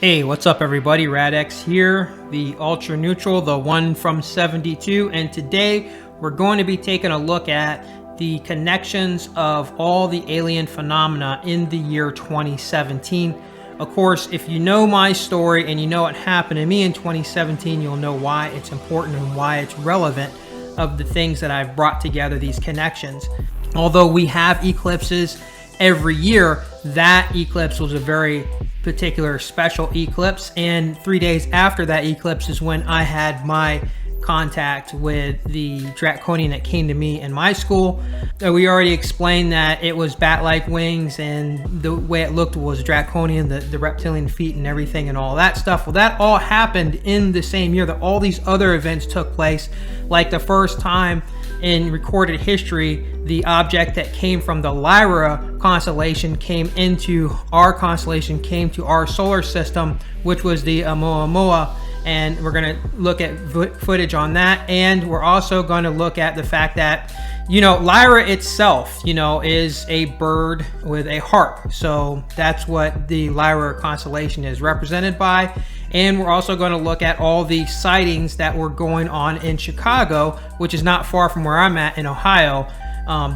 Hey, what's up everybody? Radx here, the Ultra Neutral, the one from 72, and today we're going to be taking a look at the connections of all the alien phenomena in the year 2017. Of course, if you know my story and you know what happened to me in 2017, you'll know why it's important and why it's relevant of the things that I've brought together, these connections. Although we have eclipses every year, that eclipse was a very particular special eclipse, and 3 days after that eclipse is when I had my contact with the Draconian that came to me in my school. We already explained that it was bat-like wings, and the way it looked was Draconian, the reptilian feet and everything and all that stuff. Well, that all happened in the same year that all these other events took place. Like the first time in recorded history, the object that came from the Lyra constellation came into our constellation, came to our solar system, which was the Oumuamua. And we're going to look at footage on that. And we're also going to look at the fact that, Lyra itself, is a bird with a harp. So that's what the Lyra constellation is represented by. And we're also going to look at all the sightings that were going on in Chicago, which is not far from where I'm at in Ohio,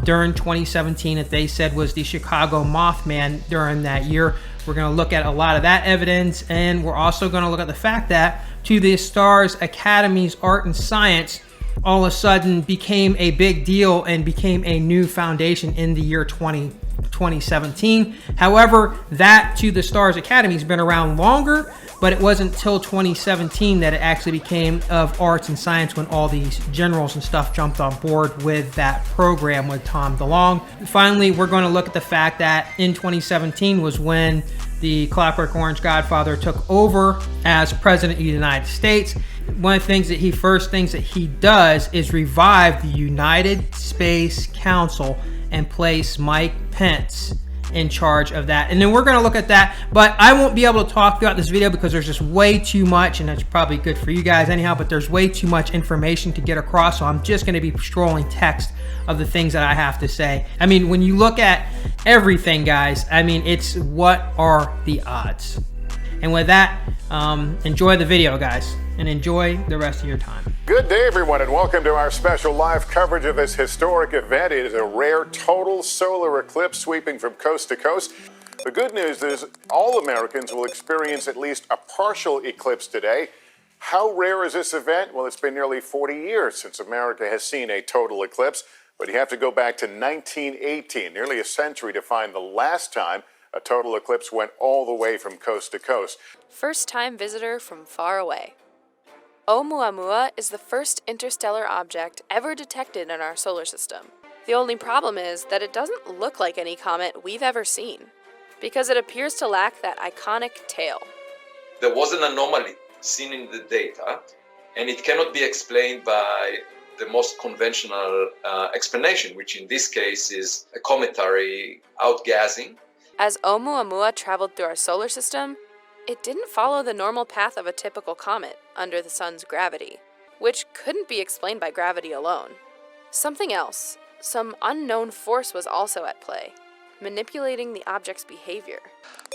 during 2017, that they said was the Chicago Mothman during that year. We're going to look at a lot of that evidence, and we're also going to look at the fact that To the Stars Academy's Art and Science all of a sudden became a big deal and became a new foundation in the year 2017. However, that To the Stars Academy has been around longer, but it wasn't until 2017 that it actually became of arts and science, when all these generals and stuff jumped on board with that program with Tom DeLonge. Finally, we're going to look at the fact that in 2017 was when the Clockwork Orange Godfather took over as President of the United States. One of the things that first things that he does is revive the United Space Council and place Mike Pence in charge of that. And then we're going to look at that, but I won't be able to talk throughout this video because there's just way too much, and that's probably good for you guys anyhow, but there's way too much information to get across, so I'm just going to be scrolling text of the things that I have to say. I mean, when you look at everything, guys, it's what are the odds? And with that, enjoy the video, guys, and enjoy the rest of your time. Good day, everyone, and welcome to our special live coverage of this historic event. It is a rare total solar eclipse sweeping from coast to coast. The good news is all Americans will experience at least a partial eclipse today. How rare is this event? Well, it's been nearly 40 years since America has seen a total eclipse, but you have to go back to 1918, nearly a century, to find the last time a total eclipse went all the way from coast to coast. First-time visitor from far away. Oumuamua is the first interstellar object ever detected in our solar system. The only problem is that it doesn't look like any comet we've ever seen, because it appears to lack that iconic tail. There was an anomaly seen in the data, and it cannot be explained by the most conventional explanation, which in this case is a cometary outgassing. As Oumuamua traveled through our solar system, it didn't follow the normal path of a typical comet under the sun's gravity, which couldn't be explained by gravity alone. Something else, some unknown force, was also at play, manipulating the object's behavior.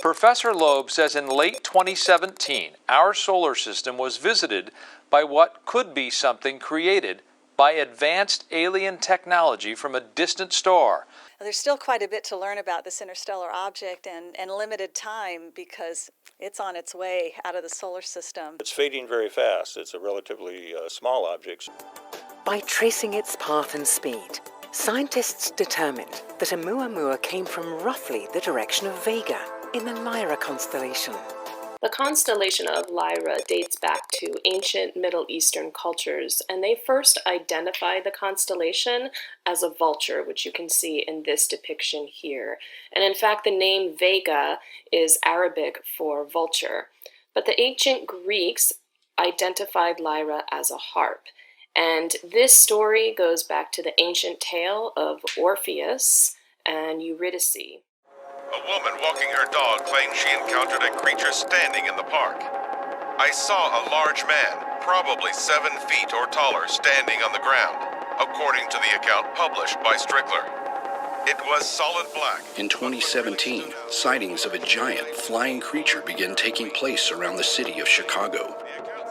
Professor Loeb says in late 2017, our solar system was visited by what could be something created by advanced alien technology from a distant star. There's still quite a bit to learn about this interstellar object and limited time because it's on its way out of the solar system. It's fading very fast. It's a relatively small object. By tracing its path and speed, scientists determined that Oumuamua came from roughly the direction of Vega in the Lyra constellation. The constellation of Lyra dates back to ancient Middle Eastern cultures, and they first identified the constellation as a vulture, which you can see in this depiction here. And in fact, the name Vega is Arabic for vulture. But the ancient Greeks identified Lyra as a harp. And this story goes back to the ancient tale of Orpheus and Eurydice. A woman walking her dog claims she encountered a creature standing in the park. I saw a large man, probably 7 feet or taller, standing on the ground, according to the account published by Strickler. It was solid black. In 2017, sightings of a giant flying creature began taking place around the city of Chicago.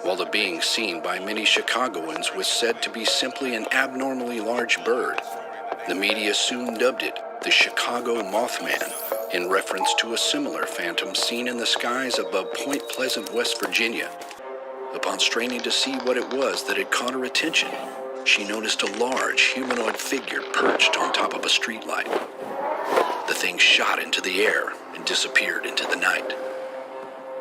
While the being seen by many Chicagoans was said to be simply an abnormally large bird, the media soon dubbed it the Chicago Mothman, in reference to a similar phantom seen in the skies above Point Pleasant, West Virginia. Upon straining to see what it was that had caught her attention, she noticed a large humanoid figure perched on top of a streetlight. The thing shot into the air and disappeared into the night.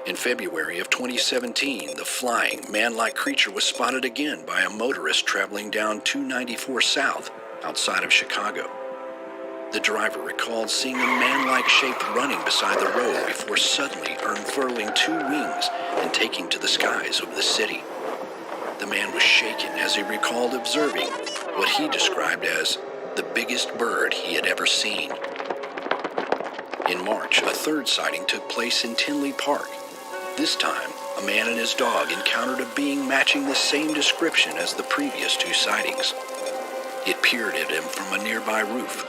In February of 2017, the flying, man-like creature was spotted again by a motorist traveling down 294 South outside of Chicago. The driver recalled seeing a man-like shape running beside the road before suddenly unfurling two wings and taking to the skies over the city. The man was shaken as he recalled observing what he described as the biggest bird he had ever seen. In March, a third sighting took place in Tinley Park. This time, a man and his dog encountered a being matching the same description as the previous two sightings. It peered at him from a nearby roof.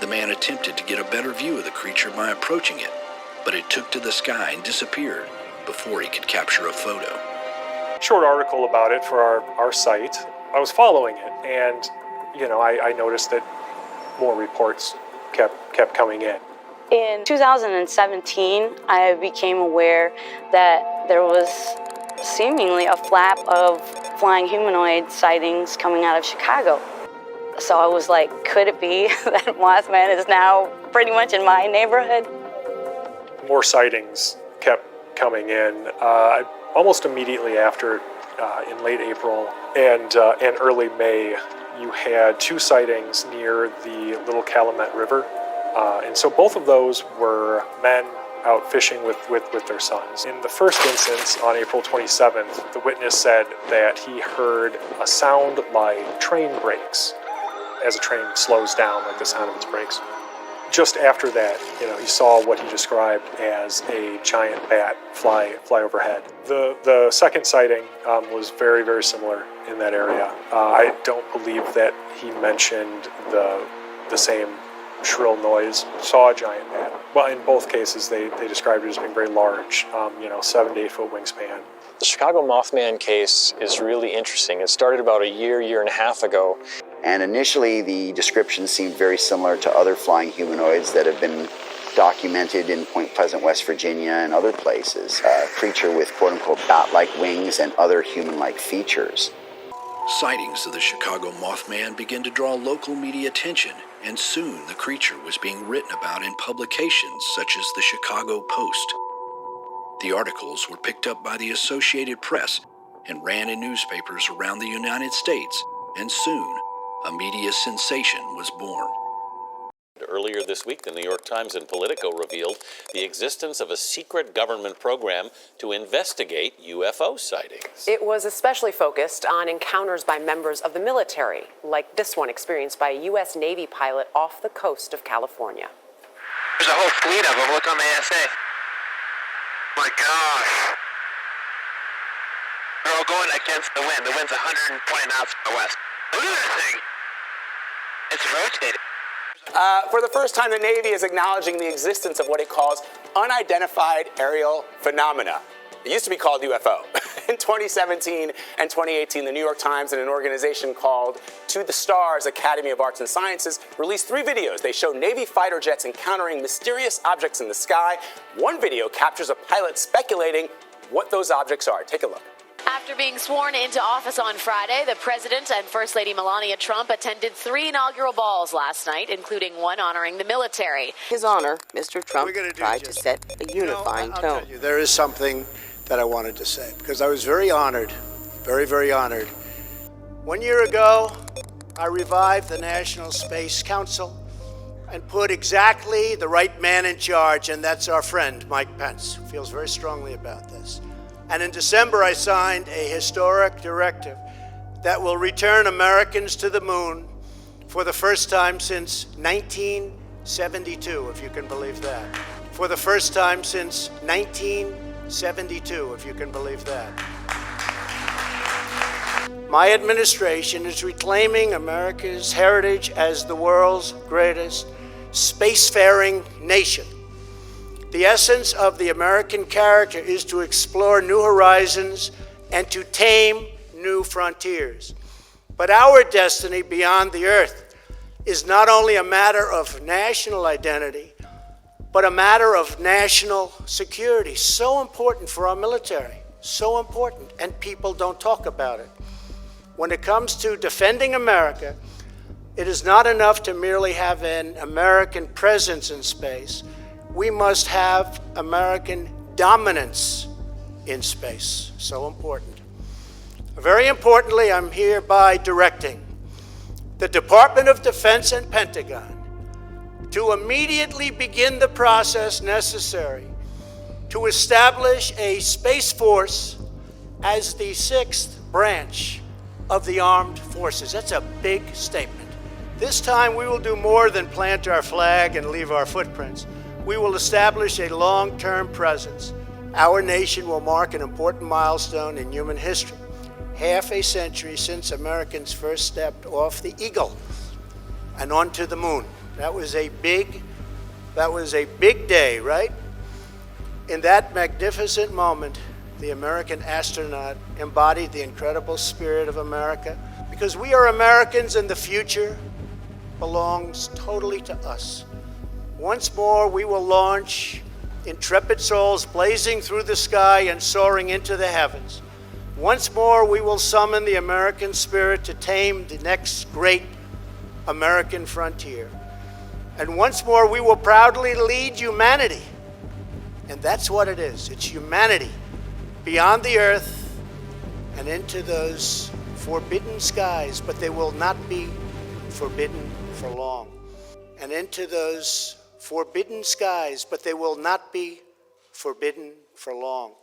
The man attempted to get a better view of the creature by approaching it, but it took to the sky and disappeared before he could capture a photo. Short article about it for our site. I was following it, and I noticed that more reports kept coming in. In 2017, I became aware that there was seemingly a flap of flying humanoid sightings coming out of Chicago. So I was like, could it be that Mothman is now pretty much in my neighborhood? More sightings kept coming in. Almost immediately after, in late April and early May, you had two sightings near the Little Calumet River. And so both of those were men out fishing with their sons. In the first instance, on April 27th, the witness said that he heard a sound like train brakes as a train slows down, like the sound of its brakes. Just after that, he saw what he described as a giant bat fly overhead. The second sighting was very, very similar in that area. I don't believe that he mentioned the same shrill noise. Saw a giant bat. Well, in both cases, they described it as being very large, 7 to 8 foot wingspan. The Chicago Mothman case is really interesting. It started about a year and a half ago. And initially, the description seemed very similar to other flying humanoids that have been documented in Point Pleasant, West Virginia, and other places. A creature with quote-unquote bat-like wings and other human-like features. Sightings of the Chicago Mothman began to draw local media attention, and soon the creature was being written about in publications such as the Chicago Post. The articles were picked up by the Associated Press and ran in newspapers around the United States, and soon a media sensation was born. Earlier this week, the New York Times and Politico revealed the existence of a secret government program to investigate UFO sightings. It was especially focused on encounters by members of the military, like this one experienced by a U.S. Navy pilot off the coast of California. There's a whole fleet of them. Look on the ASA. My gosh. They're all going against the wind. The wind's 120 knots from the west. Look at that thing. It's rotating. For the first time, the Navy is acknowledging the existence of what it calls unidentified aerial phenomena. It used to be called UFO. In 2017 and 2018, the New York Times and an organization called To the Stars Academy of Arts and Sciences released 3 videos. They show Navy fighter jets encountering mysterious objects in the sky. One video captures a pilot speculating what those objects are. Take a look. After being sworn into office on Friday, the President and First Lady Melania Trump attended 3 inaugural balls last night, including one honoring the military. His Honor, Mr. Trump, tried to set a unifying tone. I'll tell you, there is something that I wanted to say, because I was very honored, very, very honored. 1 year ago, I revived the National Space Council and put exactly the right man in charge, and that's our friend, Mike Pence, who feels very strongly about this. And in December, I signed a historic directive that will return Americans to the moon for the first time since 1972, if you can believe that. For the first time since 1972, if you can believe that. My administration is reclaiming America's heritage as the world's greatest spacefaring nation. The essence of the American character is to explore new horizons and to tame new frontiers. But our destiny beyond the Earth is not only a matter of national identity, but a matter of national security. So important for our military, so important, and people don't talk about it. When it comes to defending America, it is not enough to merely have an American presence in space. We must have American dominance in space. So important. Very importantly, I'm hereby directing the Department of Defense and Pentagon to immediately begin the process necessary to establish a Space Force as the 6th branch of the armed forces. That's a big statement. This time we will do more than plant our flag and leave our footprints. We will establish a long-term presence. Our nation will mark an important milestone in human history. Half a century since Americans first stepped off the Eagle and onto the moon. That was a big day, right? In that magnificent moment, the American astronaut embodied the incredible spirit of America, because we are Americans and the future belongs totally to us. Once more, we will launch intrepid souls blazing through the sky and soaring into the heavens. Once more, we will summon the American spirit to tame the next great American frontier. And once more, we will proudly lead humanity. And that's what it is. It's humanity beyond the earth and into those forbidden skies, but they will not be forbidden for long. And into those forbidden skies, but they will not be forbidden for long.